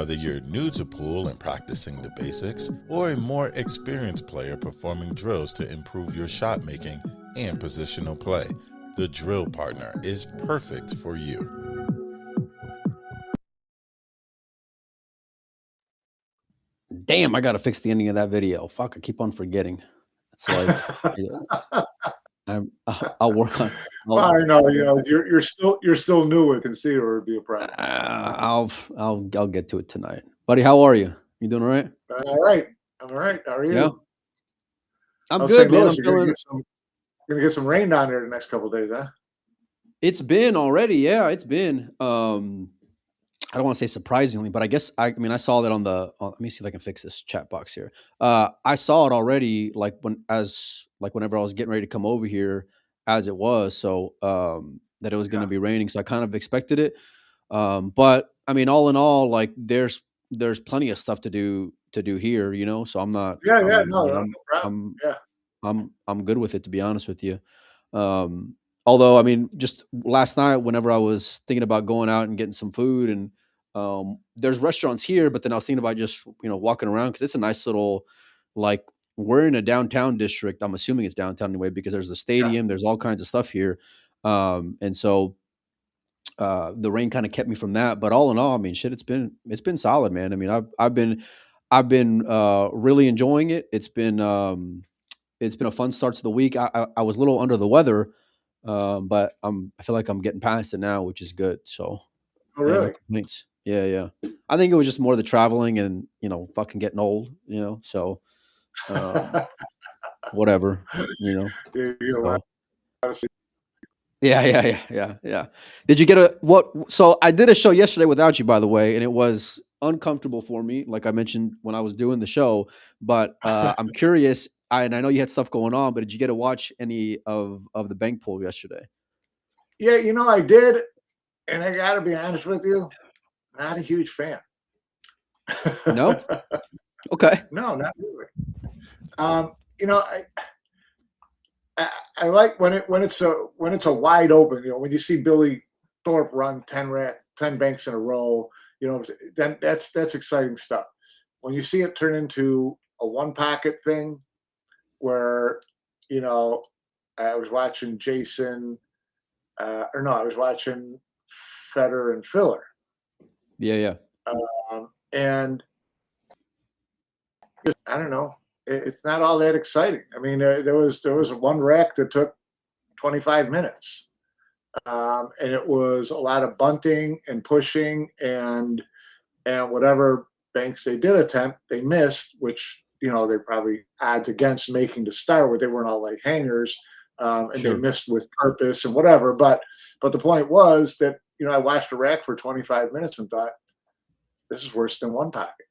Whether you're new to pool and practicing the basics, or a more experienced player performing drills to improve your shot making and positional play, the Drill Partner is perfect for you. Damn, I gotta fix the ending of that video. Fuck, I keep on forgetting. It's like I'll work on. Well, I know, you're still new and consider it would be a problem. I'll get to it tonight, buddy. How are you? You doing all right? All right, I'm all right. How are you? Yeah, I'm How's good, St. man. Louis? I'm You're feeling. gonna get some rain down there the next couple of days, huh? It's been already. Yeah, it's been. I don't want to say surprisingly, but I guess I mean I saw that on the. Let me see if I can fix this chat box here. I saw it already, like whenever I was getting ready to come over here, as it was. So that it was going to Yeah. be raining, so I kind of expected it. But I mean, all in all, like there's plenty of stuff to do here, So I'm not. Yeah, I mean, no problem. I'm Yeah. I'm good with it, to be honest with you. Although, I mean, just last night, whenever I was thinking about going out and getting some food, and there's restaurants here, but then I was thinking about just walking around because it's a nice little, like, we're in a downtown district. I'm assuming it's downtown anyway because there's a stadium, there's all kinds of stuff here, and so the rain kind of kept me from that. But all in all, I mean, shit, it's been solid, man. I mean, I've been really enjoying it. It's been a fun start to the week. I was a little under the weather, but I feel like I'm getting past it now, which is good. So Oh, yeah, no really? complaints. Yeah, yeah. I think it was just more the traveling and fucking getting old. So whatever. You So yeah, yeah, yeah, yeah, yeah. Did you get a what? So I did a show yesterday without you, by the way, and it was uncomfortable for me, like I mentioned when I was doing the show. But I'm curious, and I know you had stuff going on, but did you get to watch any of the bank pool yesterday? Yeah, I did, and I got to be honest with you, not a huge fan. No. Okay. No, not really. You know, I like when it's a wide open. When you see Billy Thorpe run 10 banks in a row, then that's exciting stuff. When you see it turn into a one pocket thing, where I was watching Jason, or no, I was watching Federer and Filler, Yeah, yeah. and I don't know, it's not all that exciting. I mean, there was one rack that took 25 minutes. And it was a lot of bunting and pushing and whatever banks they did attempt, they missed, which they probably odds against making to start with. They weren't all like hangers, and Sure. they missed with purpose and whatever. But the point was that I watched a rack for 25 minutes and thought, this is worse than one pocket,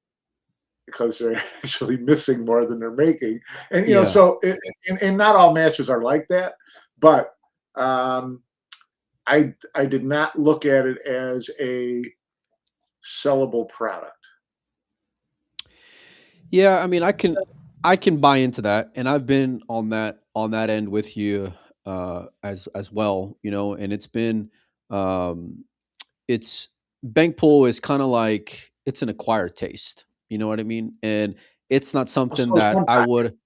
because they're actually missing more than they're making. And Yeah. so and not all matches are like that, but I did not look at it as a sellable product. Yeah, I mean, I can buy into that, and I've been on that end with you as well, and it's bank pool is kind of like it's an acquired taste, you know what I mean? And it's not something So it's that one I pocket. would.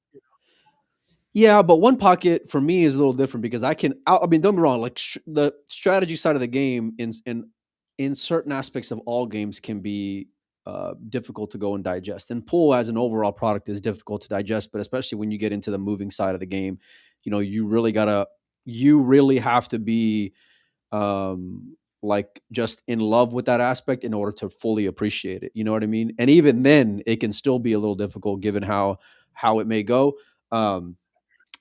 Yeah, but one pocket for me is a little different because I mean, don't be wrong. Like the strategy side of the game in certain aspects of all games can be difficult to go and digest. And pool as an overall product is difficult to digest, but especially when you get into the moving side of the game, you really have to be like just in love with that aspect in order to fully appreciate it. You know what I mean? And even then, it can still be a little difficult given how it may go.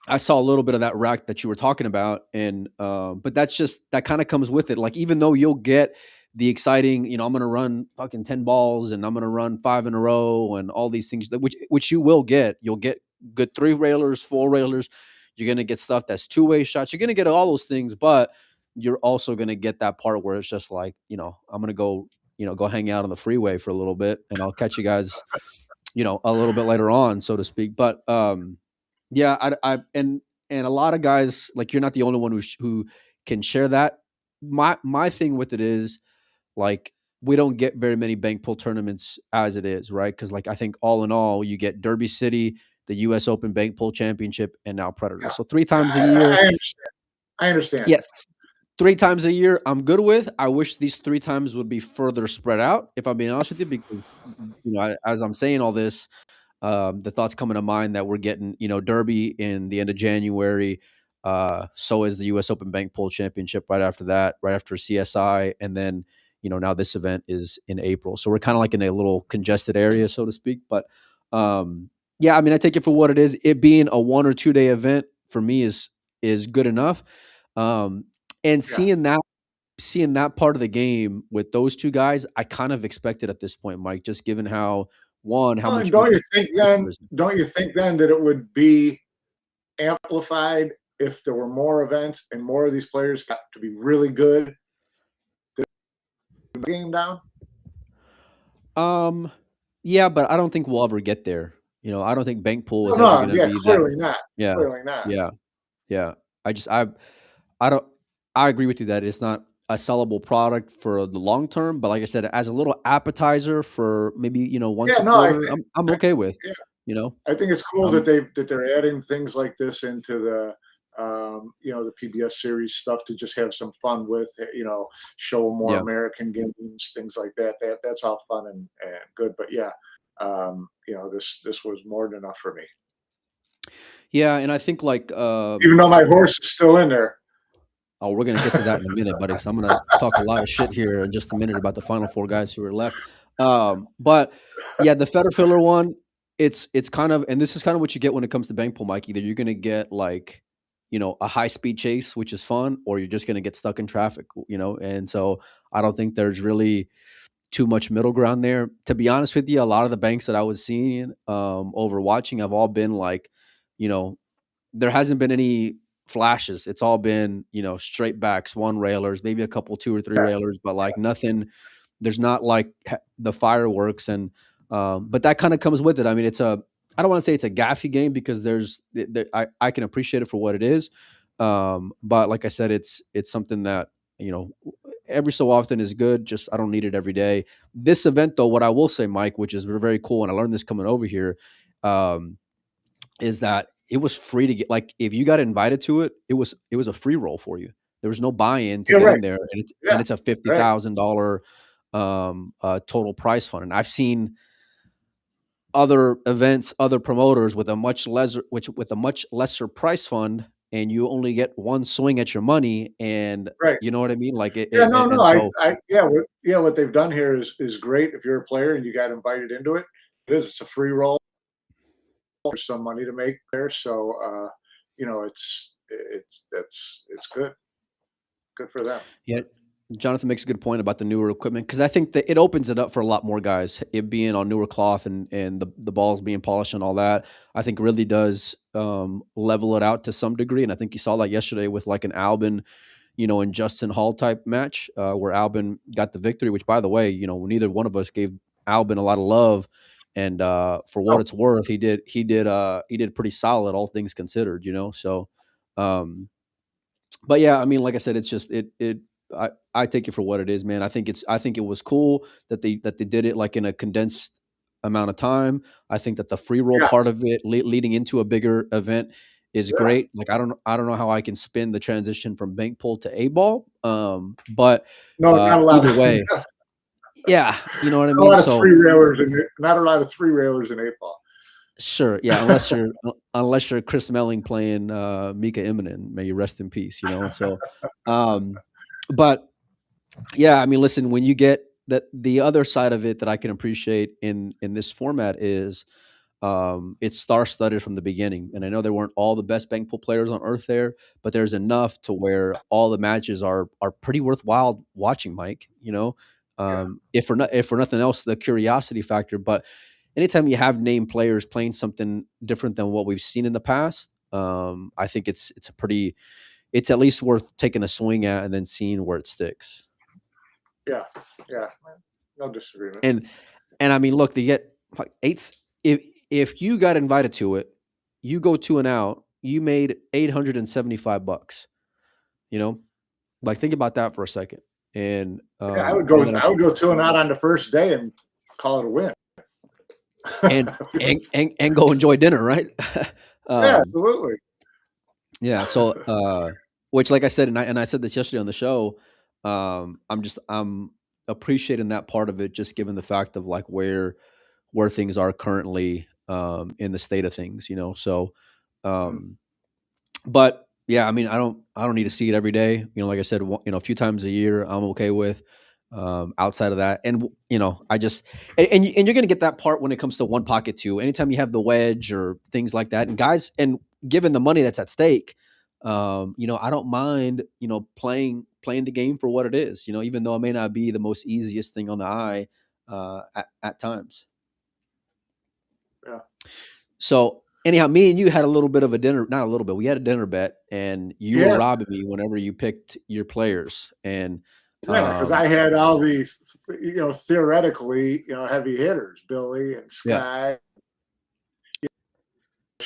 I saw a little bit of that rack that you were talking about, and but that kind of comes with it. Like even though you'll get the exciting, I'm going to run fucking 10 balls and I'm going to run 5 in a row and all these things which you will get. You'll get good 3 railers, 4 railers. You're going to get stuff that's two-way shots. You're going to get all those things, but you're also going to get that part where it's just like, I'm going to go hang out on the freeway for a little bit and I'll catch you guys, a little bit later on, so to speak. But yeah, and a lot of guys, like, you're not the only one who can share that. My thing with it is, like, we don't get very many bank pool tournaments as it is, right? Because like I think all in all, you get Derby City, the U.S. Open Bank Pool Championship, and now Predator. Yeah. So 3 times a I, year. I understand. I understand. Yes, 3 times a year, I'm good with. I wish these 3 times would be further spread out, if I'm being honest with you, because as I'm saying all this, the thoughts coming to mind that we're getting, Derby in the end of January. So is the U.S. Open Bank Pool Championship right after that, right after CSI, and then now this event is in April. So we're kind of like in a little congested area, so to speak. But yeah, I mean, I take it for what it is. It being a 1 or 2 day event for me is good enough. Um, and Yeah. seeing that part of the game with those two guys, I kind of expected at this point, Mike, just given how Well, much and don't you think then that it would be amplified if there were more events and more of these players got to be really good to the game down? Yeah, but I don't think we'll ever get there. I don't think bank pool is ever No, going to yeah, be that. clearly not. Yeah, Clearly not. yeah, yeah. I don't. I agree with you that it's not a sellable product for the long term. But like I said, as a little appetizer for maybe once Yeah, a no, quarter, I'm okay with. yeah, You know, I think it's cool um, that they're adding things like this into the the PBS series stuff to just have some fun with, show more yeah, American games, things like that. That's all fun and good. But yeah, this was more than enough for me. yeah, and I think like Even though my horse is still in there. oh, we're gonna get to that in a minute, buddy. So I'm gonna talk a lot of shit here in just a minute about the final 4 guys who are left. But yeah, the Federer one, it's kind of, and this is kind of what you get when it comes to bank pool, Mike. Either you're gonna get like, a high speed chase, which is fun, or you're just gonna get stuck in traffic, And so I don't think there's really too much middle ground there. To be honest with you, a lot of the banks that I was seeing over watching have all been like, you know, there hasn't been any flashes. It's all been, straight backs, one railers, maybe a couple, 2 or 3 railers, but like nothing. There's not like the fireworks, and but that kind of comes with it. I mean, I don't want to say it's a gaffy game because I can appreciate it for what it is, but like I said, it's something that every so often is good. Just I don't need it every day. This event, though, what I will say, Mike, which is very cool, and I learned this coming over here. Is that it was free to get, like, if you got invited to it, it was a free roll for you. There was no buy-in to Yeah, get right. in there, and Yeah, it's a right. $50,000 total prize fund. And I've seen other events, other promoters with a much lesser price fund, and you only get one swing at your money, and Right. you know what I mean? Like Yeah, no, no. and so What they've done here is great. If you're a player and you got invited into it, it's a free roll. There's some money to make there, so it's good. Good for them. yeah, Jonathan makes a good point about the newer equipment because I think that it opens it up for a lot more guys. It being on newer cloth and the balls being polished and all that, I think really does level it out to some degree. And I think you saw that yesterday with like an Albin, and Justin Hall type match where Albin got the victory. Which, by the way, neither one of us gave Albin a lot of love. And for what Oh, it's worth, he did pretty solid, all things considered. So. But yeah, I mean, like I said, it's just I take it for what it is, man. I think it was cool that they did it like in a condensed amount of time. I think that the free roll yeah, part of it leading into a bigger event is yeah. great. Like I don't know how I can spin the transition from bank pull to A ball. But No, not a lot. either way, yeah, you know what I A mean? lot of So three railers in it. Not a lot of three railers in 8 ball. sure, yeah, unless you're Chris Melling playing Mika Immonen, may you rest in peace, And so um but yeah, I mean, listen, when you get that, the other side of it that I can appreciate in this format is it's star studded from the beginning. And I know there weren't all the best bank pool players on earth there, but there's enough to where all the matches are pretty worthwhile watching, Mike. Yeah. If for nothing else, the curiosity factor. But anytime you have named players playing something different than what we've seen in the past, I think it's at least worth taking a swing at and then seeing where it sticks. Yeah. Yeah. No disagreement. And I mean, look, they get like if you got invited to it, you go 2 and out, you made $875. Like think about that for a second. And Yeah, I would and go. then I would go 2-0 on the first day and call it a win. and go enjoy dinner, right? Yeah, um, absolutely. yeah. So, which, like I said, and I said this yesterday on the show. I'm appreciating that part of it, just given the fact of like where things are currently in the state of things, you know. So, um, but yeah, I mean, I don't need to see it every day. You know, like I said, a few times a year, I'm okay with. Outside of that, and I just and you're gonna get that part when it comes to one pocket too. Anytime you have the wedge or things like that, and guys, and given the money that's at stake, I don't mind playing the game for what it is. Even though it may not be the most easiest thing on the eye at times. Yeah. So anyhow, me and you had a little bit of a dinner, not a little bit. We had a dinner bet, and you were Yeah. robbing me whenever you picked your players. And Yeah, because I had all these, theoretically, heavy hitters, Billy and yeah, Sky,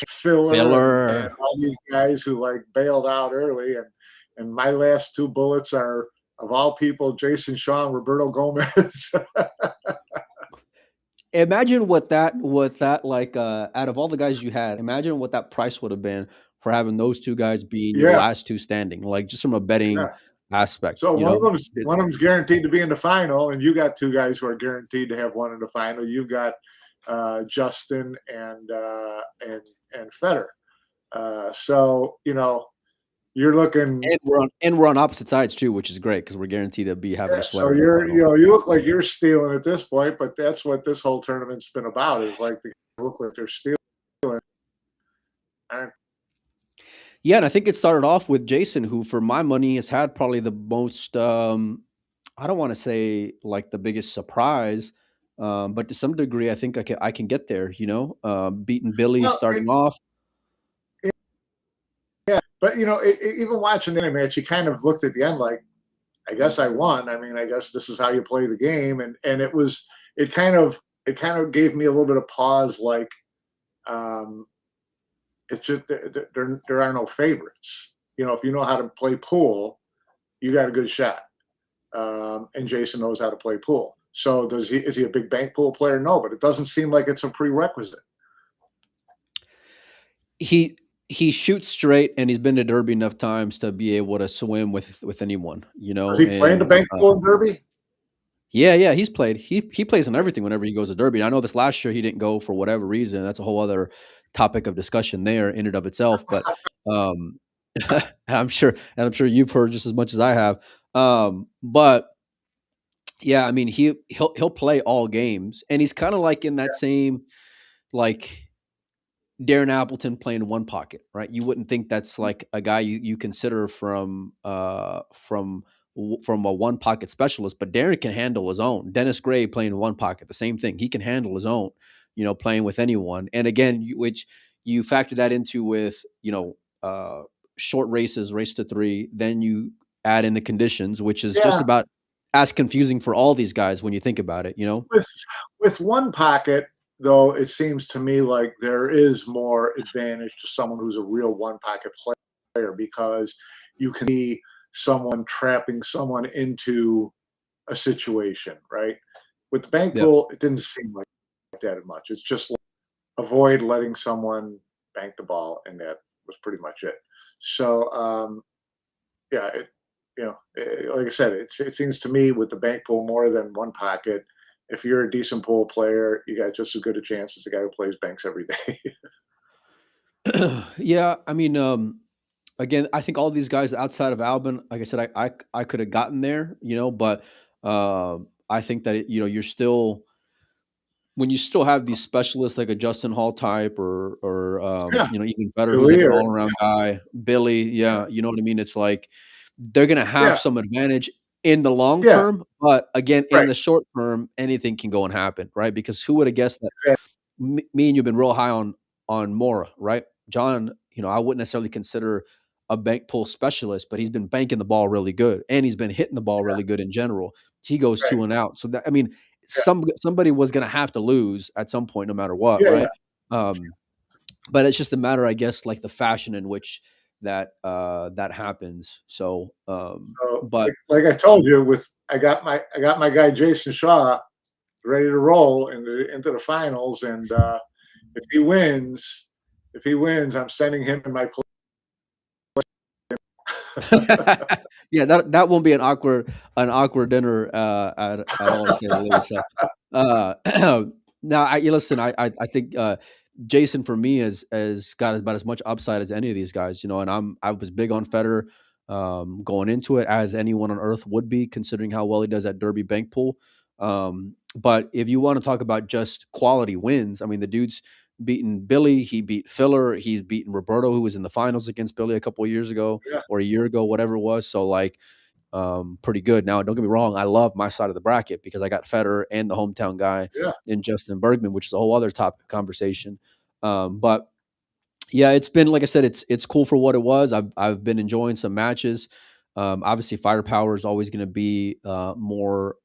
Filler, and all these guys who like bailed out early, and my last two bullets are, of all people, Jason Shaw and Roberto Gomez. Imagine what that like out of all the guys you had, imagine what that price would have been for having those two guys being your Yeah. last two standing, like just from a betting aspect. So one of them's guaranteed to be in the final, and you got two guys who are guaranteed to have one in the final. You've got Justin and Feder. So you're looking, and we're on opposite sides too, which is great because we're guaranteed to be having a sweater. So you look like you're stealing at this point, but that's what this whole tournament's been about. Is like they look like they're stealing. Yeah, and I think it started off with Jason, who, for my money, has had probably the most. I don't want to say like the biggest surprise, but to some degree, I think I can get there. Beating Billy starting off. Yeah, but even watching the match, you kind of looked at the end like, I guess I won. I mean, I guess this is how you play the game, and it kind of gave me a little bit of pause, like, it's just there are no favorites. If you know how to play pool, you got a good shot, and Jason knows how to play pool. So is he a big bank pool player? No, but it doesn't seem like it's a prerequisite. He shoots straight, and he's been to Derby enough times to be able to swim with anyone. Is he playing the bank pool in Derby? Yeah, he's played. He plays on everything whenever he goes to Derby. I know this last year he didn't go for whatever reason. That's a whole other topic of discussion there in and of itself. But and I'm sure you've heard just as much as I have. But yeah, I mean he'll play all games, and he's kind of like in that same like Darren Appleton playing one pocket, right? You wouldn't think that's like a guy you consider from a one pocket specialist, but Darren can handle his own. Dennis Gray playing one pocket, the same thing. He can handle his own, playing with anyone. And again, which you factor that into with, short races, race to 3, then you add in the conditions, which is just about as confusing for all these guys when you think about it, With one pocket, though, it seems to me like there is more advantage to someone who's a real one pocket player, because you can be someone trapping someone into a situation, right? With the bank pool, it didn't seem like that much. It's just like avoid letting someone bank the ball, and that was pretty much it. So, like I said, it seems to me with the bank pool more than one pocket, if you're a decent pool player, you got just as good a chance as the guy who plays banks every day. Yeah, I mean, again, I think all these guys outside of Albin, like I said, I could have gotten there, but I think that you're still, when you still have these specialists like a Justin Hall type or even better, who's like an all around guy, Billy, you know what I mean? It's like they're gonna have some advantage in the long term, but again, in the short term, anything can go and happen, right? Because who would have guessed that? Me and you've been real high on Mora, right? John, I wouldn't necessarily consider a bank pool specialist, but he's been banking the ball really good, and he's been hitting the ball really good in general. He goes 2 and out, so that, I mean, somebody was going to have to lose at some point, no matter what, right? But it's just a matter, I guess, like the fashion in which that that happens. So, So, but like I told you, I got my guy Jason Shaw ready to roll into the finals, and if he wins, I'm sending him in my yeah, that won't be an awkward dinner at all, to say the least. So, now you listen. I think Jason for me has got about as much upside as any of these guys, you know. And I was big on Federer going into it, as anyone on earth would be, considering how well he does at Derby Bank Pool. But if you want to talk about just quality wins, I mean, the dude's beaten Billy, he beat Filler, he's beaten Roberto, who was in the finals against Billy a couple of years ago yeah. or a year ago, whatever it was. So like, pretty good. Now, don't get me wrong, I love my side of the bracket because I got Federer and the hometown guy Yeah. in Justin Bergman, which is a whole other topic conversation. But yeah, it's been, like I said, it's cool for what it was. I've been enjoying some matches. Obviously, firepower is always going to be more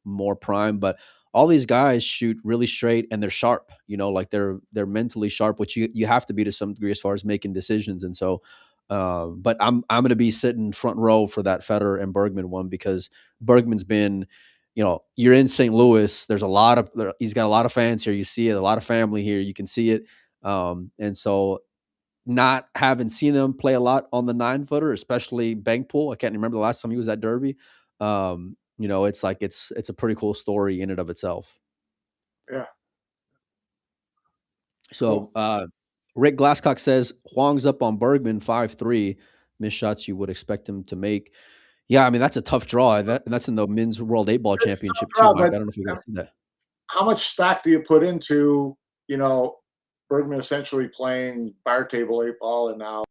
prime, but all these guys shoot really straight and they're sharp. You know, like they're mentally sharp, which you have to be to some degree as far as making decisions. And so, but I'm going to be sitting front row for that Federer and Bergman one, because Bergman's been, you know, you're in St. Louis. He's got a lot of fans here. You see it, a lot of family here. You can see it. And so, not having seen him play a lot on the 9-footer, especially bank pool. I can't remember the last time he was at Derby. You know, it's like, it's a pretty cool story in and of itself. Yeah. So, Rick Glasscock says Huang's up on Bergman 5-3. Missed shots you would expect him to make. Yeah, I mean, that's a tough draw. And that's in the men's World 8-Ball Championship too, Mike. I don't know if you guys see that. How much stock do you put into, you know, Bergman essentially playing bar table 8-ball and now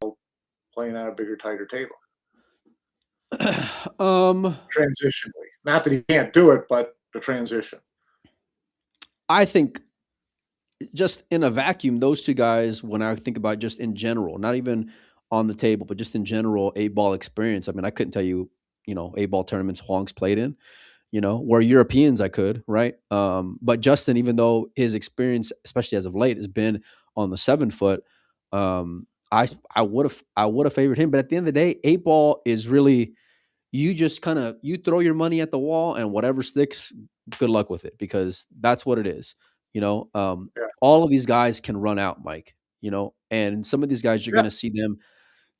playing on a bigger, tighter table? Transitionally. Not that he can't do it, but the transition. I think just in a vacuum, those two guys, when I think about just in general, not even on the table, but just in general, 8-ball experience. I mean, I couldn't tell you, you know, 8-ball tournaments Huang's played in, you know, where Europeans I could, right? But Justin, even though his experience, especially as of late, has been on the 7-foot, I would have favored him. But at the end of the day, 8-ball is really, you just kind of, you throw your money at the wall and whatever sticks, good luck with it, because that's what it is. You know, all of these guys can run out, Mike, you know, and some of these guys, you're going to see them,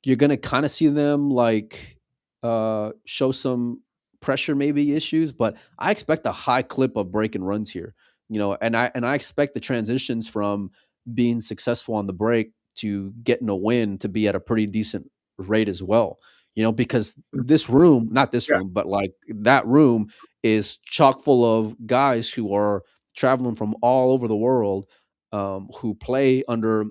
you're going to kind of see them like show some pressure, maybe issues, but I expect a high clip of break and runs here, you know, and I expect the transitions from being successful on the break to getting a win to be at a pretty decent rate as well, you know, because this room, not this room, but like that room is chock full of guys who are traveling from all over the world, who play under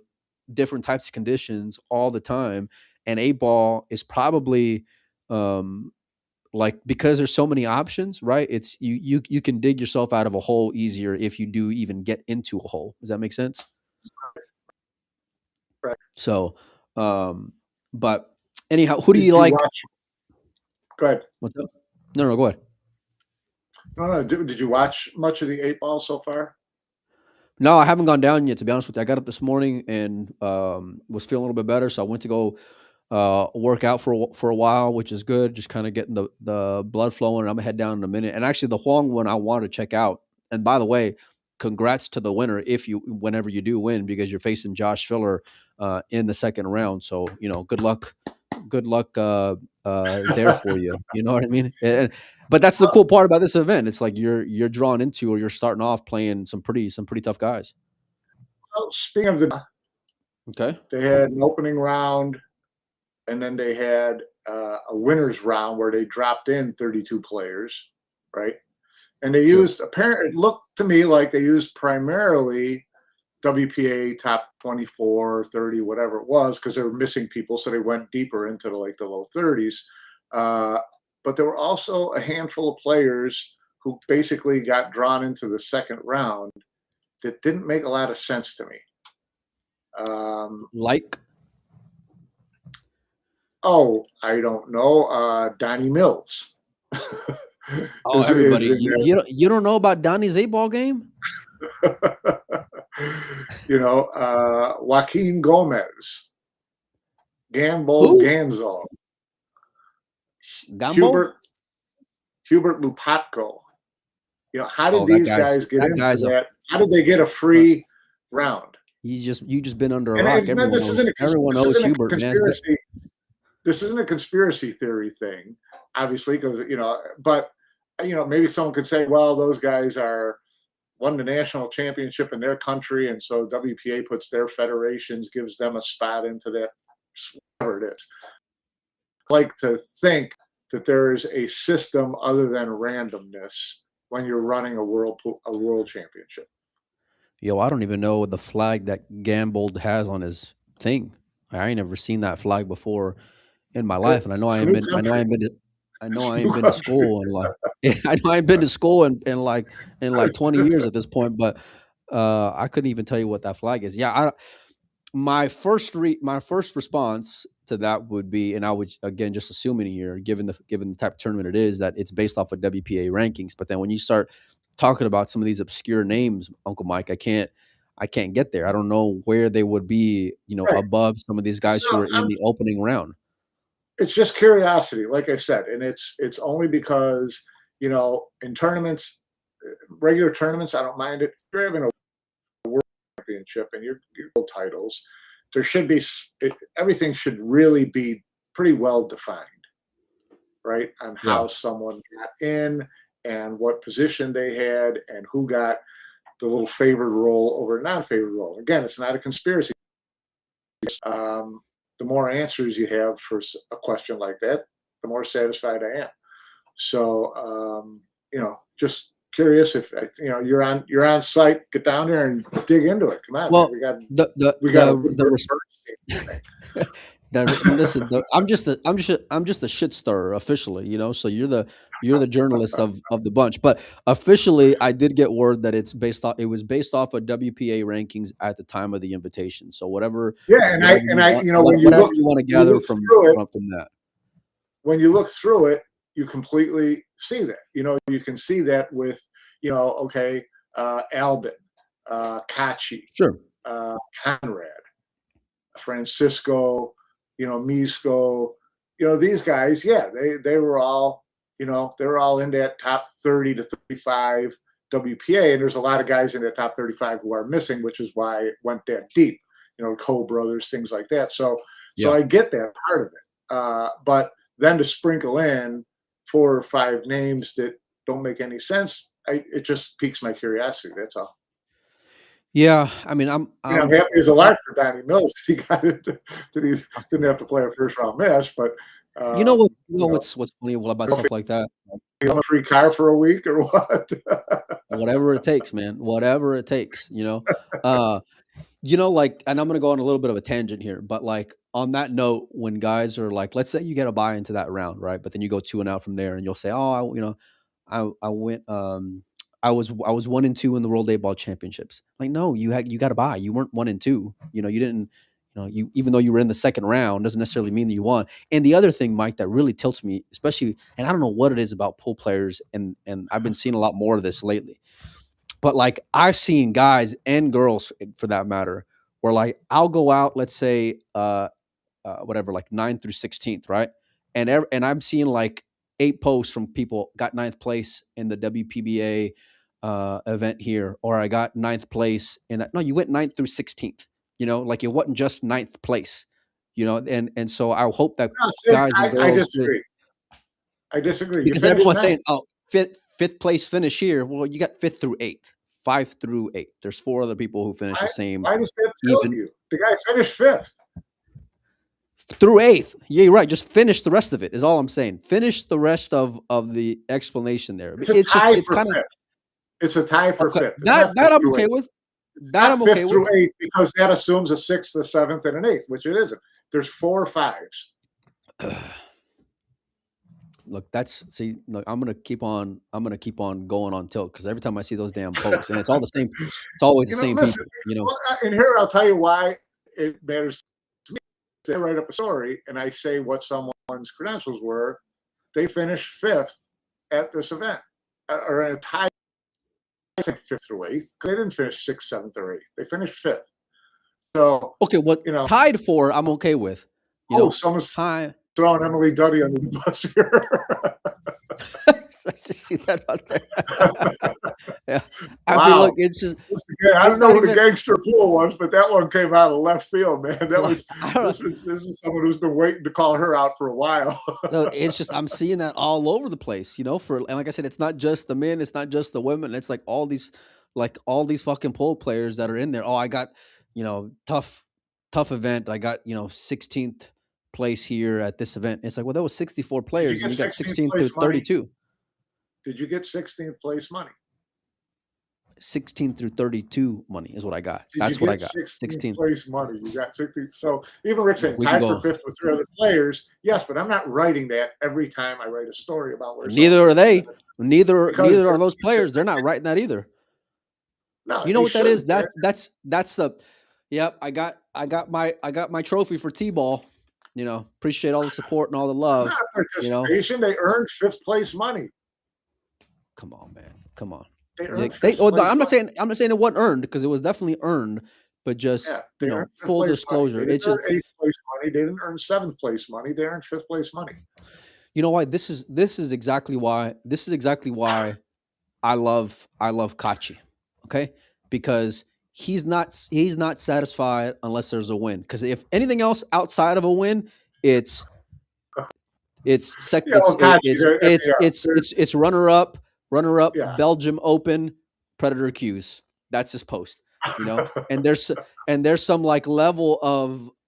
different types of conditions all the time. And 8-ball is probably, like, because there's so many options, right? It's you can dig yourself out of a hole easier if you do even get into a hole. Does that make sense? Right. So, but anyhow, who do you like? Go ahead. What's up? No, go ahead. No. Did you watch much of the 8-ball so far? No, I haven't gone down yet, to be honest with you. I got up this morning and was feeling a little bit better, so I went to go work out for a while, which is good. Just kind of getting the blood flowing. And I'm gonna head down in a minute. And actually, the Huang one I wanted to check out. And by the way, congrats to the winner whenever you do win, because you're facing Josh Filler in the second round. So, you know, good luck there for you. You know what I mean? But that's the cool part about this event. It's like you're drawn into, or you're starting off playing some pretty tough guys. Well, speaking of they had an opening round, and then they had a winners round where they dropped in 32 players, right? And they used, apparently, it looked to me like they used primarily WPA top 24, 30, whatever it was, because they were missing people, so they went deeper into the low 30s. But there were also a handful of players who basically got drawn into the second round that didn't make a lot of sense to me. Like? Oh, I don't know. Donnie Mills. Everybody, you don't know about Donnie's 8-ball game? You know, Joaquin Gomez. Gambold Who? Ganzo, Gambold? Hubert Lupatko. How did Oh, that these guys get that into guy's a that? How did they get a uh, free round? you just been under a And rock. this isn't Everyone knows Hubert, man. conspiracy. This isn't a conspiracy theory thing, obviously, because but maybe someone could say, well, those guys won the national championship in their country, and so WPA puts their federations, gives them a spot into that, whatever it is. I like to think that there is a system other than randomness when you're running a world championship. Yo, I don't even know the flag that Gambold has on his thing. I ain't never seen that flag before in my life, and I know It's I a ain't new been. country. I know It's I a ain't new been to country. school and I know I ain't been to school in like 20 years at this point. But I couldn't even tell you what that flag is. Yeah, my first response to that would be, and I would again just assuming here, given the type of tournament it is, that it's based off of WPA rankings. But then when you start talking about some of these obscure names, Uncle Mike, I can't get there. I don't know where they would be, Right. above some of these guys So who are in the opening round. It's just curiosity, like I said, and it's only because in tournaments, regular tournaments, I don't mind it. If you're having a world championship and your world titles, there should be everything should really be pretty well defined, right? On how someone got in and what position they had and who got the little favored role over a non-favored role. Again, it's not a conspiracy. The more answers you have for a question like that, the more satisfied I am. So, just curious if you're on site, get down there and dig into it. Come on, Well, man. we got listen, I'm just a shit stirrer officially, so you're the journalist of the bunch. But officially, I did get word that it was based off of WPA rankings at the time of the invitation. So whatever you want to gather from that. When you look through it, you completely see that. You can see that with Albin, Kachi, sure, Conrad, Francisco, Misko, these guys, they were all, they're all in that top 30 to 35 WPA, and there's a lot of guys in the top 35 who are missing, which is why it went that deep, Cole brothers, things like that. So I get that part of it. But then to sprinkle in 4 or 5 names that don't make any sense, it just piques my curiosity. That's all. Yeah, I mean, I'm happy as a lark for Donnie Mills. He got it. He didn't have to play a first round match, but what's funny about stuff like that? On a free car for a week or what? Whatever it takes, man. Whatever it takes. And I'm gonna go on a little bit of a tangent here, but like on that note, when guys are like, let's say you get a buy into that round, right? But then you go 2-0 from there, and you'll say, oh, I went. I was 1-2 in the World 8-Ball Championships. Like, no, you got a buy. You weren't 1-2. You didn't. You even though you were in the second round doesn't necessarily mean that you won. And the other thing, Mike, that really tilts me, especially, and I don't know what it is about pool players, and I've been seeing a lot more of this lately. But like I've seen guys and girls, for that matter, where like I'll go out, let's say, whatever, like 9th through 16th, right? And I'm seeing like 8 posts from people got 9th place in the WPBA event here, or I got 9th place in that. No, you went 9th through 16th. Like it wasn't just 9th place. And so I hope that guys and girls. I disagree. I disagree Because everyone's saying, "Oh, fifth place finish here." Well, you got 5th through 8th, 5 through 8. There's 4 other people who finished the same. Why does that tell you? The guy finished 5th through 8th. Yeah, you're right. Just finish the rest of it. Is all I'm saying. Finish the rest of the explanation there. It's a tie for 5th. That I'm okay with. That I'm okay with. 5th through 8th, because that assumes a 6th, a 7th, and an 8th, which it isn't. There's 4 5s. Look, I'm gonna keep on going on tilt, because every time I see those damn posts, and it's all the same. It's always the same people. Well, and here I'll tell you why it matters to me. They write up a story, and I say what someone's credentials were. They finished 5th at this event, or in a tie 5th through 8th. They didn't finish 6th, 7th, or 8th. They finished 5th. So okay, what tied for I'm okay with. You know, someone's time. throwing Emily Duddy under the bus here. I just see that out there. Yeah, I mean, Wow. look, it's just I it's don't know not who the even. gangster pool was, but that one came out of left field, man. That was I don't know. this is someone who's been waiting to call her out for a while. No, it's just I'm seeing that all over the place, you know. And like I said, it's not just the men, it's not just the women. It's like all these fucking pole players that are in there. Oh, I got, tough event. I got 16th place here at this event. It's like, well, there was 64 players, and you got 16th through 32. Did you get 16th place money? 16 through 32 money is what I got. Did That's you what I get got. 16th place money. You got 16. So even Rick saying We can tied for go. fifth with 3 other players. Yes, but I'm not writing that every time I write a story about where. Neither are they. Neither Because are those players. They're not writing that either. No, You know they what that is? shouldn't, man. That's the. Yep, I got my trophy for T-ball. Appreciate all the support and all the love. Not participation. They earned 5th place money. Come on, man. Come on. They earned I'm not saying it wasn't earned, because it was definitely earned, but just full disclosure. It's just 8th place money. They didn't earn 7th place money. They earned 5th place money. You know why? This is exactly why I love Kachi. Okay? Because he's not satisfied unless there's a win. Because if anything else outside of a win, it's runner up, Yeah. Belgium Open, Predator Qs. That's his post. And there's some like level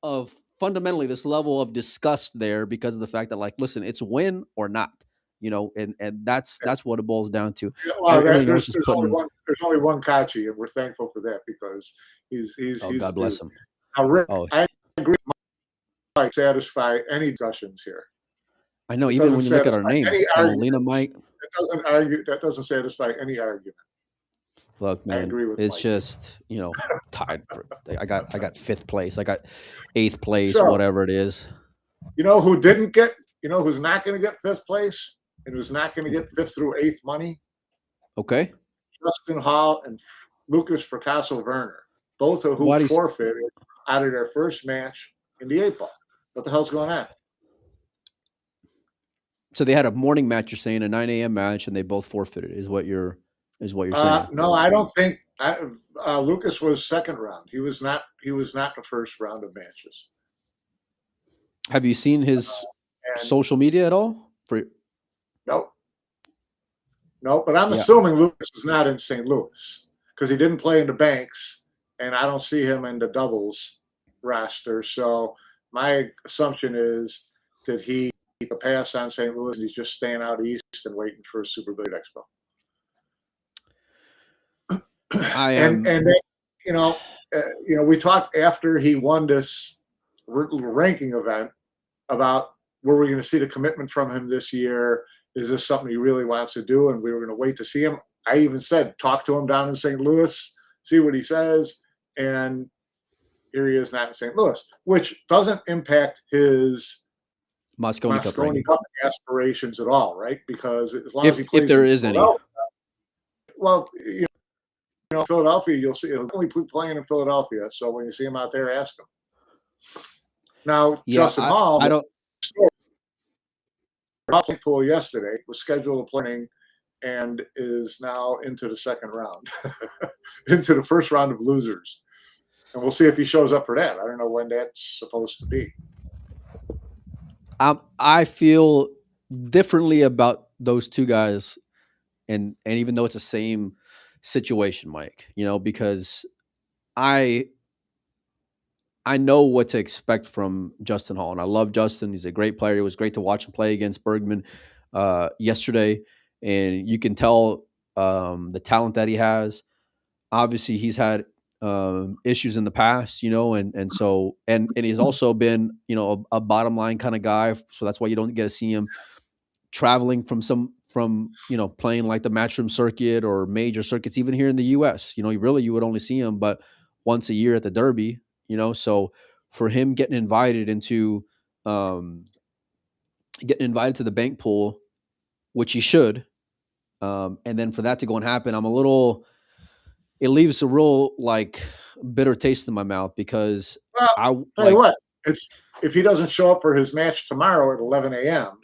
of fundamentally this level of disgust there because of the fact that, like, listen, it's win or not. And that's what it boils down to. Well, there's only one Kachi, and we're thankful for that because he's God bless him. Now, Rick, I agree. Mike satisfy any discussions here. I know, even when you look at our names, Lena, Mike. That doesn't satisfy any argument. Look, man, it's Mike. Just tied. I got 5th place. I got 8th place, whatever it is. You know who didn't get? You know who's not going to get 5th place and who's not going to get 5th through 8th money? Okay. Justin Hall and Lucas Fracasso Werner, both of who forfeited out of their first match in the 8 ball. What the hell's going on? So they had a morning match, you're saying, a 9 a.m. match, and they both forfeited, is what you're saying? No, I don't think Lucas was 2nd round. He was not the first round of matches. Have you seen his social media at all? No, but I'm assuming Lucas is not in St. Louis because he didn't play in the banks, and I don't see him in the doubles roster. So my assumption is that he a pass on St. Louis, and he's just staying out east and waiting for a Super Billiard Expo. And then, we talked after he won this ranking event about were we going to see the commitment from him this year? Is this something he really wants to do? And we were going to wait to see him. I even said, talk to him down in St. Louis, see what he says. And here he is, not in St. Louis, which doesn't impact his Mosconi Cup aspirations at all, right? Because as long as he plays, if there is any, well, Philadelphia, you'll see he'll only be playing in Philadelphia. So when you see him out there, ask him. Now, Justin Hall, I don't. Pool yesterday was scheduled playing and is now into the 2nd round, into the 1st round of losers, and we'll see if he shows up for that. I don't know when that's supposed to be. I feel differently about those two guys, and even though it's the same situation, Mike, because I know what to expect from Justin Hall, and I love Justin. He's a great player. It was great to watch him play against Bergman yesterday, and you can tell the talent that he has. Obviously, he's had issues in the past, and so he's also been, a bottom line kind of guy. So that's why you don't get to see him traveling from playing like the Matchroom circuit or major circuits, even here in the U.S. You would only see him but once a year at the Derby. So for him getting invited to the bank pool, which he should, and then for that to go and happen, it leaves a real bitter taste in my mouth because tell you what, it's if he doesn't show up for his match tomorrow at 11 a.m.,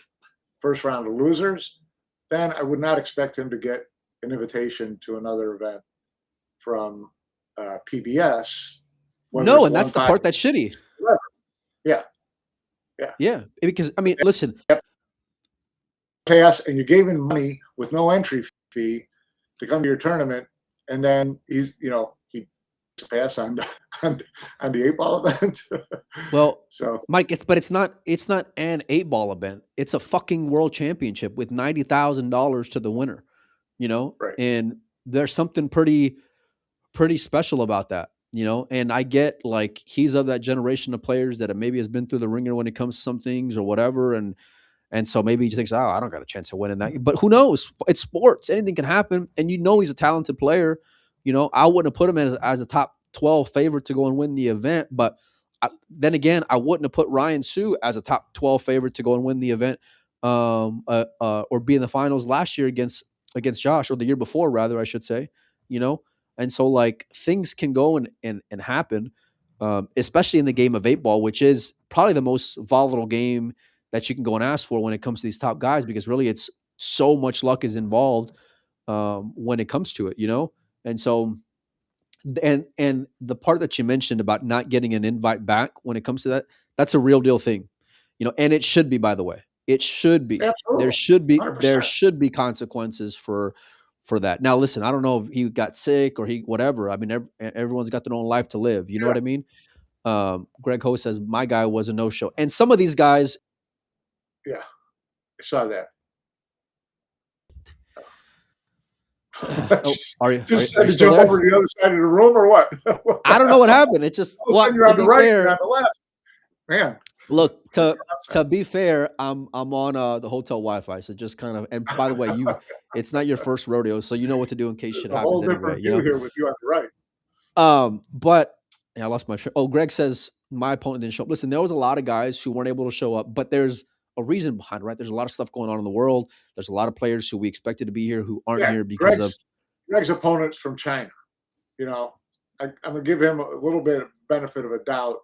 first round of losers, then I would not expect him to get an invitation to another event from PBS. No, and that's the part that's shitty. Yeah. Because I mean, listen, pass, and you gave him money with no entry fee to come to your tournament, and then he pass on the 8-ball event. Well, so Mike, it's not an 8-ball event. It's a fucking world championship with $90,000 to the winner. Right. And there's something pretty special about that. And I get like he's of that generation of players that maybe has been through the ringer when it comes to some things or whatever, and so maybe he thinks, I don't got a chance of winning that. But who knows? It's sports. Anything can happen. And he's a talented player. I wouldn't have put him as a top 12 favorite to go and win the event. But then again, I wouldn't have put Ryan Sue as a top 12 favorite to go and win the event or be in the finals last year against Josh, or the year before, rather, I should say. And so like things can go and happen, especially in the game of 8-ball, which is probably the most volatile game that you can go and ask for when it comes to these top guys, because really it's so much luck is involved when it comes to it, And so, and the part that you mentioned about not getting an invite back when it comes to that, that's a real deal thing, and it should be, by the way, it should be. Absolutely. There should be consequences for that. Now, listen, I don't know if he got sick or he whatever. I mean, everyone's got their own life to live. You know what I mean? Greg Ho says my guy was a no-show, and some of these guys. Yeah, I saw that. Are you jump over to the other side of the room or what? I don't know what happened. It's just you're on the right, you're on the left. Man, look, to be fair, I'm on the hotel Wi-Fi, so just kind of. And by the way, it's not your first rodeo, so you know what to do in case shit happens. A whole different view here with you on the right. But I lost my. Greg says my opponent didn't show up. Listen, there was a lot of guys who weren't able to show up, but there's a reason behind it, right? There's a lot of stuff going on in the world. There's a lot of players who we expected to be here who aren't here because of Greg's opponents from China. I'm gonna give him a little bit of benefit of a doubt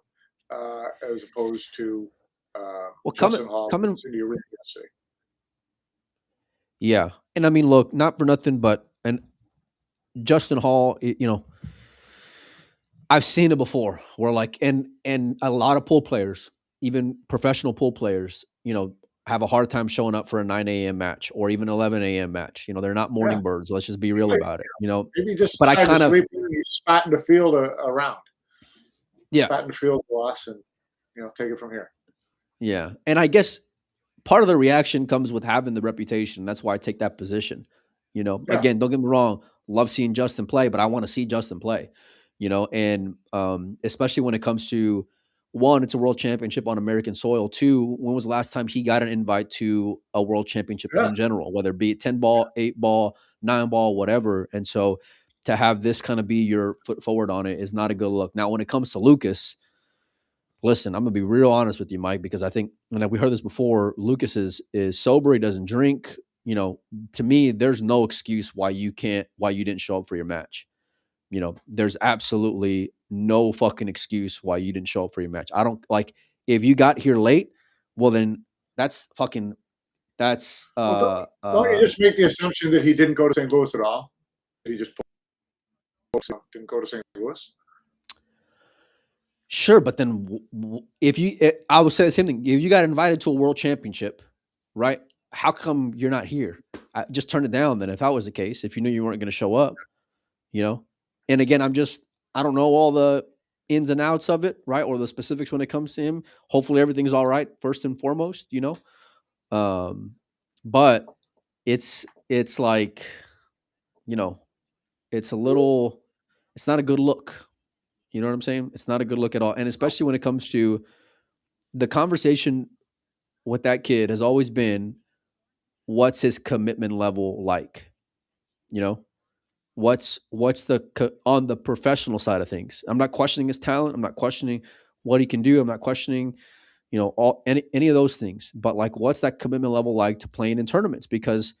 as opposed to Justin Hall in the arena yesterday. Yeah, and I mean, look, not for nothing, but Justin Hall, I've seen it before where like and a lot of pool players, even professional pool players, have a hard time showing up for a 9 a.m. match or even 11 a.m. match. They're not morning birds. Let's just be real about it. Maybe just but I kind of sleep and he's spotting the field around. Yeah, spotting the field loss and take it from here. Yeah, and I guess part of the reaction comes with having the reputation. That's why I take that position. Again, don't get me wrong. Love seeing Justin play, but I want to see Justin play. And especially when it comes to. One, it's a world championship on American soil. Two, when was the last time he got an invite to a world championship in general, whether it be 10-ball, 8-ball, 9-ball, whatever. And so to have this kind of be your foot forward on it is not a good look. Now, when it comes to Lucas, listen, I'm going to be real honest with you, Mike, because I think, and we heard this before, Lucas is sober. He doesn't drink. To me, there's no excuse why you didn't show up for your match. There's absolutely no fucking excuse why you didn't show up for your match. I don't like if you got here late, well then don't you just make the assumption that he didn't go to St. Louis at all? That he just didn't go to St. Louis? Sure, but then I would say the same thing. If you got invited to a world championship, right? How come you're not here? I just turn it down then if that was the case, if you knew you weren't going to show up, And again, I don't know all the ins and outs of it, right? Or the specifics when it comes to him. Hopefully everything's all right, first and foremost, But it's like, it's not a good look. You know what I'm saying? It's not a good look at all. And especially when it comes to the conversation with that kid has always been, what's his commitment level like? What's on the professional side of things? I'm not questioning his talent. I'm not questioning what he can do. I'm not questioning, any of those things. But like, what's that commitment level like to playing in tournaments? Because,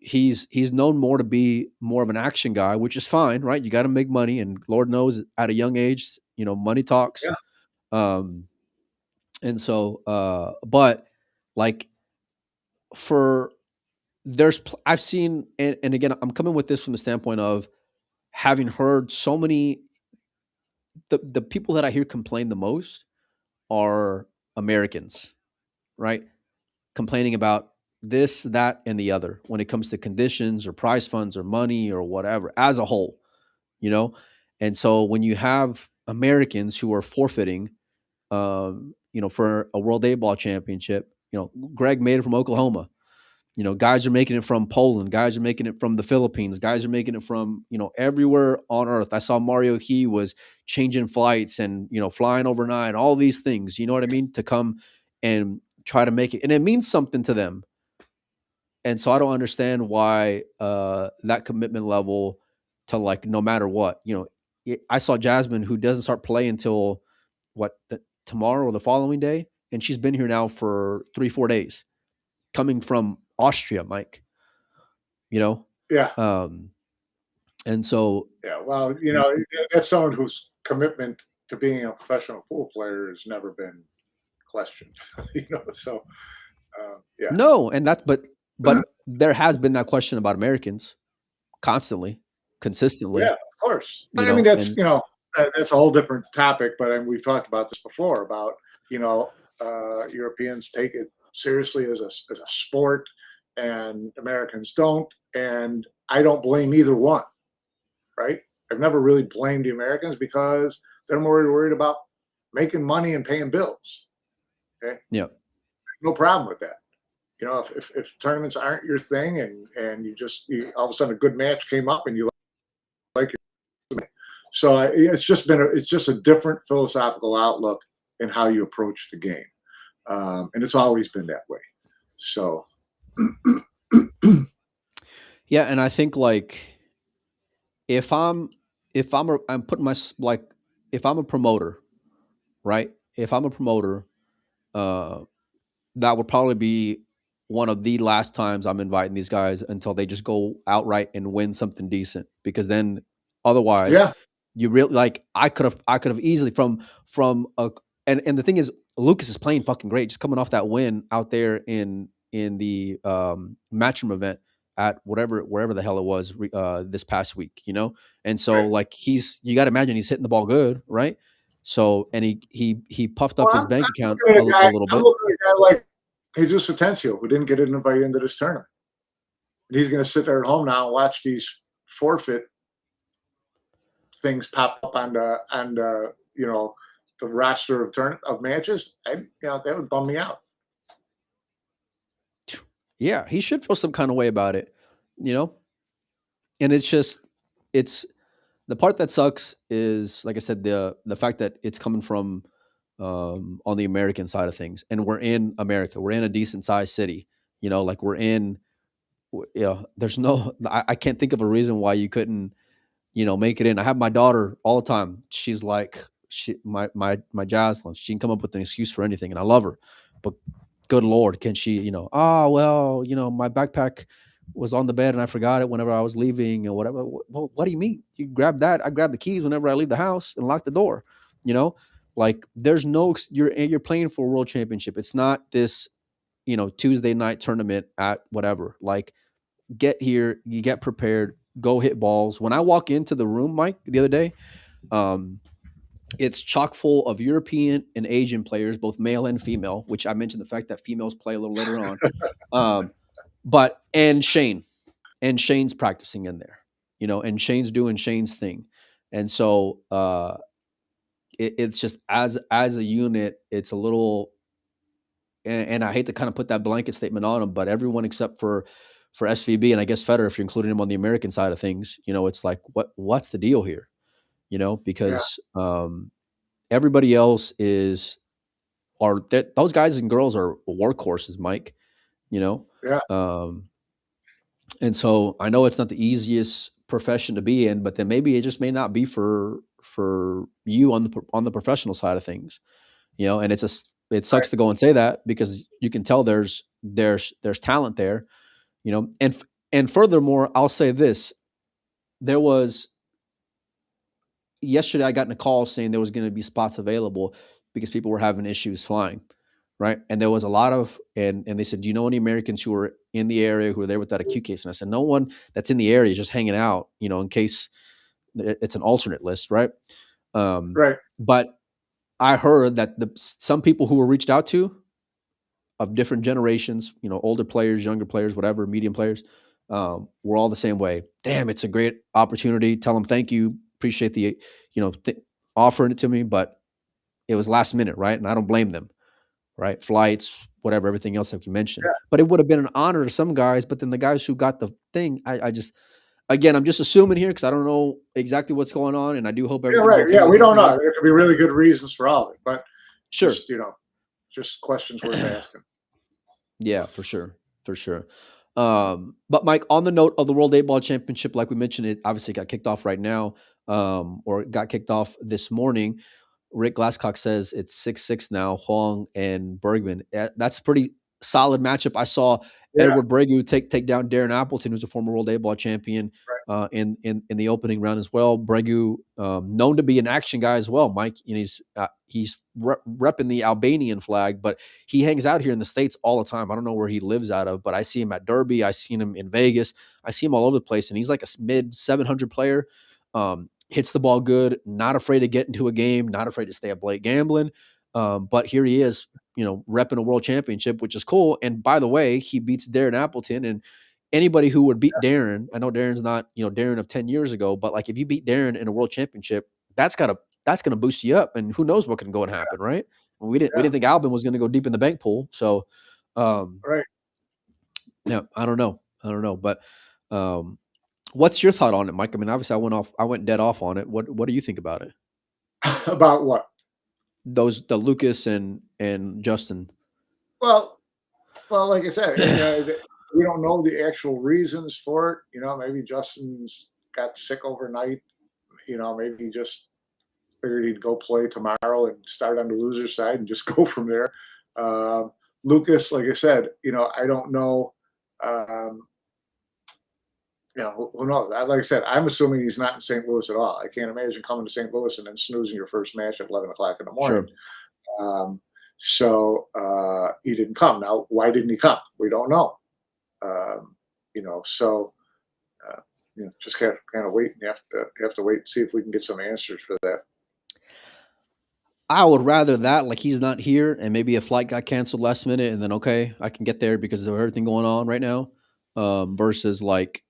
he's known more to be more of an action guy, which is fine, right? You got to make money, and Lord knows at a young age, money talks. Yeah. And so, but like for I've seen, and again, I'm coming with this from the standpoint of having heard so many, the people that I hear complain the most are Americans, right? Complaining about this, that, and the other when it comes to conditions or prize funds or money or whatever as a whole, you know? And so when you have Americans who are forfeiting, for a World A-Ball championship, Greg made it from Oklahoma. Guys are making it from Poland. Guys are making it from the Philippines. Guys are making it from, everywhere on earth. I saw Mario He was changing flights and, flying overnight, all these things, you know what I mean? To come and try to make it. And it means something to them. And so I don't understand why that commitment level to, like, no matter what, I saw Jasmine, who doesn't start play until tomorrow or the following day. And she's been here now for 3-4 days, coming from Austria, Mike, Yeah. And so, Yeah. Well, that's someone whose commitment to being a professional pool player has never been questioned, so, yeah. no. And but there has been that question about Americans constantly, consistently. Yeah, of course. I mean, that's, that's a whole different topic, but I mean, we've talked about this before about, Europeans take it seriously as a sport and Americans don't. And I don't blame either one, right? I've never really blamed the Americans because they're more worried about making money and paying bills. Okay. Yeah. No problem with that. If tournaments aren't your thing and you all of a sudden a good match came up and you like your, so it's just a different philosophical outlook in how you approach the game. And it's always been that way. So. Yeah. And I think, like, if I'm putting if I'm a promoter, right? If I'm a promoter, that would probably be one of the last times I'm inviting these guys until they just go outright and win something decent. Because then, otherwise, Yeah. you really, like, I could have easily from a, and the thing is, Lucas is playing fucking great, just coming off that win out there in the matchroom event at wherever the hell it was this past week, and so, Right. like, you got to imagine he's hitting the ball good, right? So, and he puffed up his bank account a little bit. I'm looking at a guy like Jesus Atencio, who didn't get an invite into this tournament. And he's going to sit there at home now and watch these forfeit things pop up on the roster of matches. That would bum me out. Yeah, he should feel some kind of way about it, And it's the part that sucks is, like I said, the fact that it's coming from on the American side of things, and we're in America, we're in a decent sized city, like there's no, I can't think of a reason why you couldn't, make it in. I have my daughter all the time. She's like, my Jocelyn, she can come up with an excuse for anything, and I love her, but good Lord, can she, my backpack was on the bed and I forgot it whenever I was leaving or whatever. Well, what do you mean? You grab that? I grab the keys whenever I leave the house and lock the door. Like, there's no, you're playing for a world championship. It's not this, Tuesday night tournament at whatever. Like, get here, you get prepared, go hit balls. When I walk into the room, Mike, the other day, it's chock full of European and Asian players, both male and female, which I mentioned the fact that females play a little later on. And Shane's practicing in there, and Shane's doing Shane's thing. And so it's just as a unit, it's a little, and I hate to kind of put that blanket statement on them, but everyone except for SVB, and I guess Federer, if you're including him on the American side of things, it's like, what's the deal here? Because everybody else those guys and girls are workhorses, Mike, Yeah. And so I know it's not the easiest profession to be in, but then maybe it just may not be for you on the professional side of things, and it sucks to go and say that, because you can tell there's talent there, and furthermore, I'll say this. There was yesterday, I got in a call saying there was going to be spots available because people were having issues flying, right? And there was a lot of, and they said, do you know any Americans who were in the area who were there with that acute case? And I said, no one that's in the area is just hanging out, in case it's an alternate list, right? Right. But I heard that some people who were reached out to of different generations, older players, younger players, whatever, medium players, we're all the same way. Damn, it's a great opportunity. Tell them thank you. Appreciate the, offering it to me, but it was last minute, right? And I don't blame them, right? Flights, whatever, everything else like you mentioned. Yeah. But it would have been an honor to some guys. But then the guys who got the thing, I just, again, I'm just assuming here because I don't know exactly what's going on, and I do hope everything's okay. Yeah, we don't know. There could be really good reasons for all of it, but sure, just questions worth asking. Yeah, for sure. But Mike, on the note of the World 8-Ball Championship, like we mentioned, it obviously got kicked off right now, or it got kicked off this morning. Rick Glasscock says it's 6-6 now, Huang and Bergman. That's a pretty solid matchup. I saw Edward Bregu take down Darren Appleton, who's a former World 8-Ball champion, in the opening round as well. Bregu, known to be an action guy as well, Mike. He's repping the Albanian flag, but he hangs out here in the States all the time. I don't know where he lives out of, but I see him at Derby. I seen him in Vegas. I see him all over the place, and he's like a mid 700 player. Hits the ball good, not afraid to get into a game, not afraid to stay up late gambling. But here he is, repping a world championship, which is cool. And by the way, he beats Darren Appleton, and anybody who would beat Darren, I know Darren's not, Darren of 10 years ago, but like if you beat Darren in a world championship, that's going to boost you up, and who knows what can go and happen. Right. We didn't think Albin was going to go deep in the bank pool. So, right. Yeah, I don't know. But, what's your thought on it, Mike? I mean, obviously I went dead off on it. What do you think about it? About what? The Lucas and Justin. Well, like I said, we don't know the actual reasons for it. Maybe Justin's got sick overnight. Maybe he just figured he'd go play tomorrow and start on the loser side and just go from there. Lucas, like I said, I don't know. Who knows? Like I said, I'm assuming he's not in St. Louis at all. I can't imagine coming to St. Louis and then snoozing your first match at 11 o'clock in the morning. Sure. So he didn't come. Now, why didn't he come? We don't know. Just kind of wait, and you have to wait and see if we can get some answers for that. I would rather that, like he's not here, and maybe a flight got canceled last minute, and then okay, I can get there because of everything going on right now, versus like,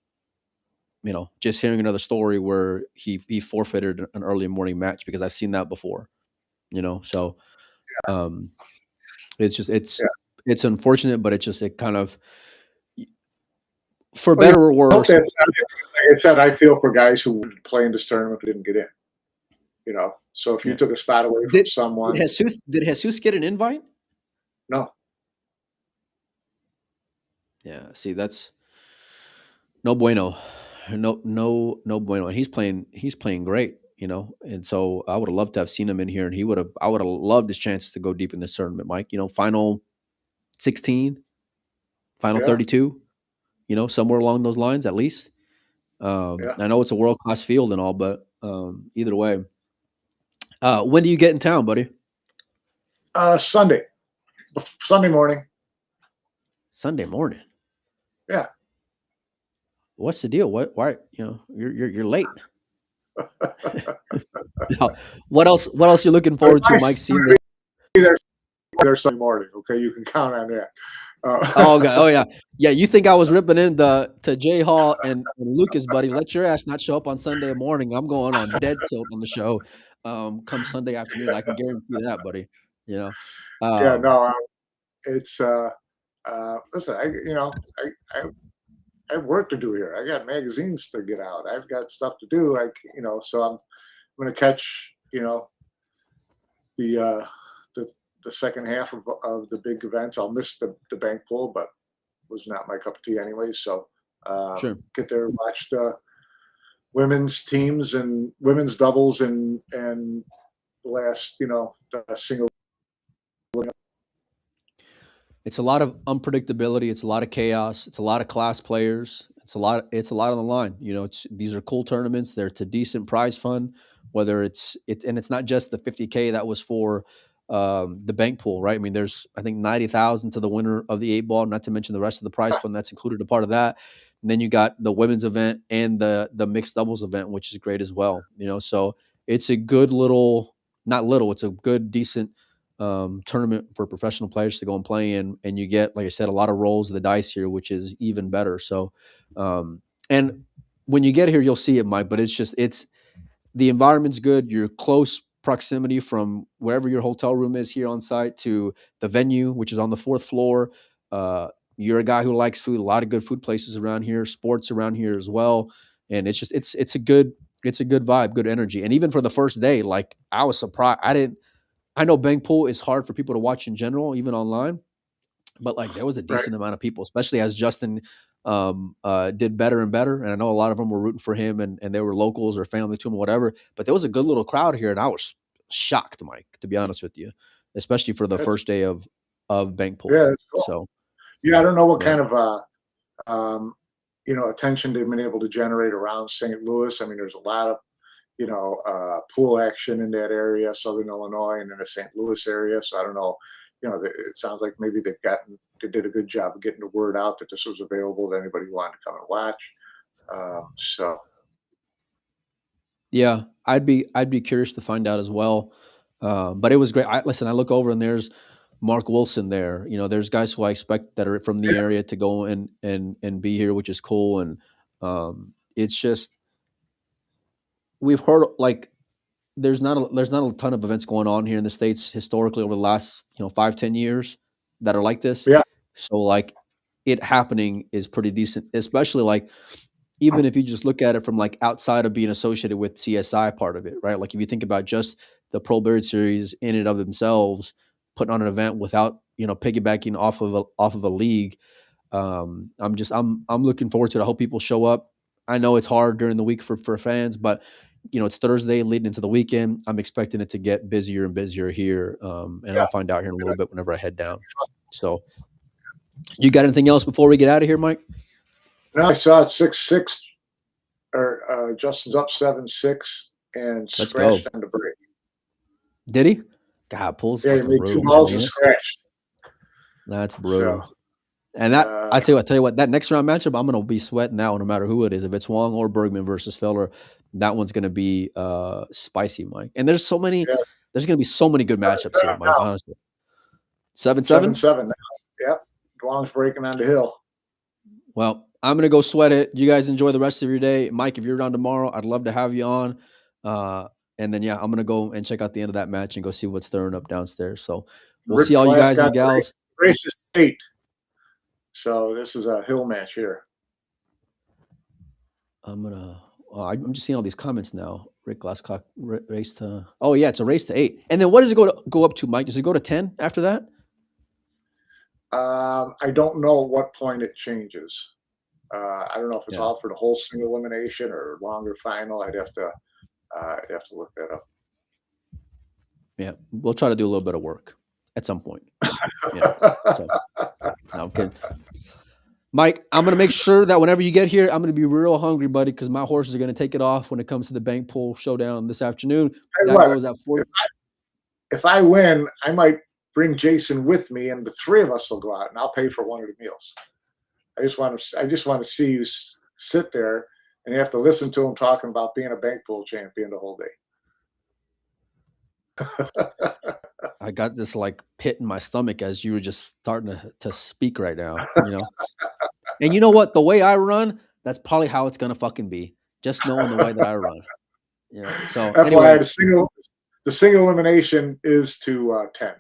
just hearing another story where he forfeited an early morning match, because I've seen that before, so it's unfortunate, but it kind of, for better or worse. Like I said, I feel for guys who would play in this tournament but didn't get in, so if you took a spot away from someone. Did Jesus get an invite? No. Yeah. See, that's no bueno. No bueno. And he's playing great, and so I would have loved to have seen him in here, and I would have loved his chances to go deep in this tournament, Mike, final 16, final 32, somewhere along those lines, at least. I know it's a world-class field and all, but either way, when do you get in town, buddy? Sunday morning. Sunday morning. Yeah. What's the deal? Why? You're late. Now, what else you looking forward to, Mike? Seeing there's Sunday morning. Okay, you can count on that. Oh God! Oh yeah, yeah. You think I was ripping in to Jay Hall and Lucas, buddy? Let your ass not show up on Sunday morning. I'm going on dead tilt on the show. Come Sunday afternoon, I can guarantee that, buddy. It's listen. I have work to do here. I got magazines to get out. I've got stuff to do. So I'm going to catch the second half of the big events. I'll miss the bank pool, but it was not my cup of tea anyway. So sure. Get there and watch the women's teams and women's doubles and the last, the single. It's a lot of unpredictability. It's a lot of chaos. It's a lot of class players. It's a lot on the line. These are cool tournaments. It's a decent prize fund, whether it's not just the $50K that was for the bank pool, right? I mean, there's I think 90,000 to the winner of the 8 ball, not to mention the rest of the prize fund that's included a part of that. And then you got the women's event and the mixed doubles event, which is great as well. So it's a good little, not little, it's a good decent tournament for professional players to go and play in, and you get, like I said, a lot of rolls of the dice here, which is even better. So, and when you get here, you'll see it, Mike. But it's the environment's good. You're close proximity from wherever your hotel room is here on site to the venue, which is on the 4th floor. You're a guy who likes food. A lot of good food places around here, sports around here as well, and it's a good vibe, good energy. And even for the first day, like I was surprised. I know bank pool is hard for people to watch in general, even online, but like there was a decent amount of people, especially as Justin did better and better. And I know a lot of them were rooting for him and they were locals or family to him or whatever, but there was a good little crowd here. And I was shocked, Mike, to be honest with you, especially for the first day of bank pool. Yeah, that's cool. So, yeah, I don't know what kind of, attention they've been able to generate around St. Louis. I mean, there's a lot of, pool action in that area, Southern Illinois and in the St. Louis area. So I don't know, it sounds like maybe they did a good job of getting the word out that this was available to anybody who wanted to come and watch. Yeah, I'd be curious to find out as well. But it was great. I look over and there's Mark Wilson there. There's guys who I expect that are from the area to go and be here, which is cool. And it's just, we've heard like there's not a ton of events going on here in the States historically over the last 5-10 years that are like this. Yeah. So like it happening is pretty decent, especially like even if you just look at it from like outside of being associated with CSI part of it, right? Like if you think about just the Pro Bird Series in and of themselves, putting on an event without piggybacking off of a league. I'm looking forward to it. I hope people show up. I know it's hard during the week for fans, but it's Thursday leading into the weekend. I'm expecting it to get busier and busier here. And I'll find out here in a little bit whenever I head down. So you got anything else before we get out of here, Mike? No, I saw it 6-6 or Justin's up 7-6 and scratched on the break. Did he? God, pulls. Yeah, he made 2 balls and scratched. That's brutal. So, and that I tell you what, that next round matchup, I'm gonna be sweating that one no matter who it is. If it's Wong or Bergman versus Feller, that one's gonna be spicy, Mike. And there's so many. Yeah. There's gonna be so many good matchups here, Mike. Honestly, 7-7. 7-7 now. Yep, Wong's breaking on the hill. Well, I'm gonna go sweat it. You guys enjoy the rest of your day, Mike. If you're around tomorrow, I'd love to have you on. And then I'm gonna go and check out the end of that match and go see what's stirring up downstairs. So we'll see all you guys and gals. Race is 8. So this is a hill match here. I'm just seeing all these comments now. Rick Glasscock race to. Oh yeah, it's a race to 8. And then what does it go up to, Mike? Does it go to 10 after that? I don't know at what point it changes. I don't know if it's all for the whole single elimination or longer final. I'd have to look that up. Yeah, we'll try to do a little bit of work at some point. No, I'm kidding. Mike, I'm going to make sure that whenever you get here, I'm going to be real hungry, buddy, because my horses are going to take it off when it comes to the bank pool showdown this afternoon. That goes at 4. If I win, I might bring Jason with me, and the 3 of us will go out, and I'll pay for one of the meals. I just want to see you sit there, and you have to listen to him talking about being a bank pool champion the whole day. I got this like pit in my stomach as you were just starting to speak right now, And you know what? The way I run, that's probably how it's gonna fucking be. Just knowing the way that I run. So that's anyway, why the single elimination is to 10.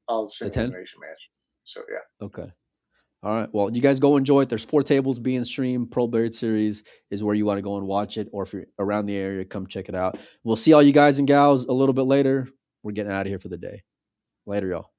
All the single elimination match. So yeah. Okay. All right. Well, you guys go enjoy it. There's 4 tables being streamed. Pro Bird Series is where you want to go and watch it. Or if you're around the area, come check it out. We'll see all you guys and gals a little bit later. We're getting out of here for the day. Later, y'all.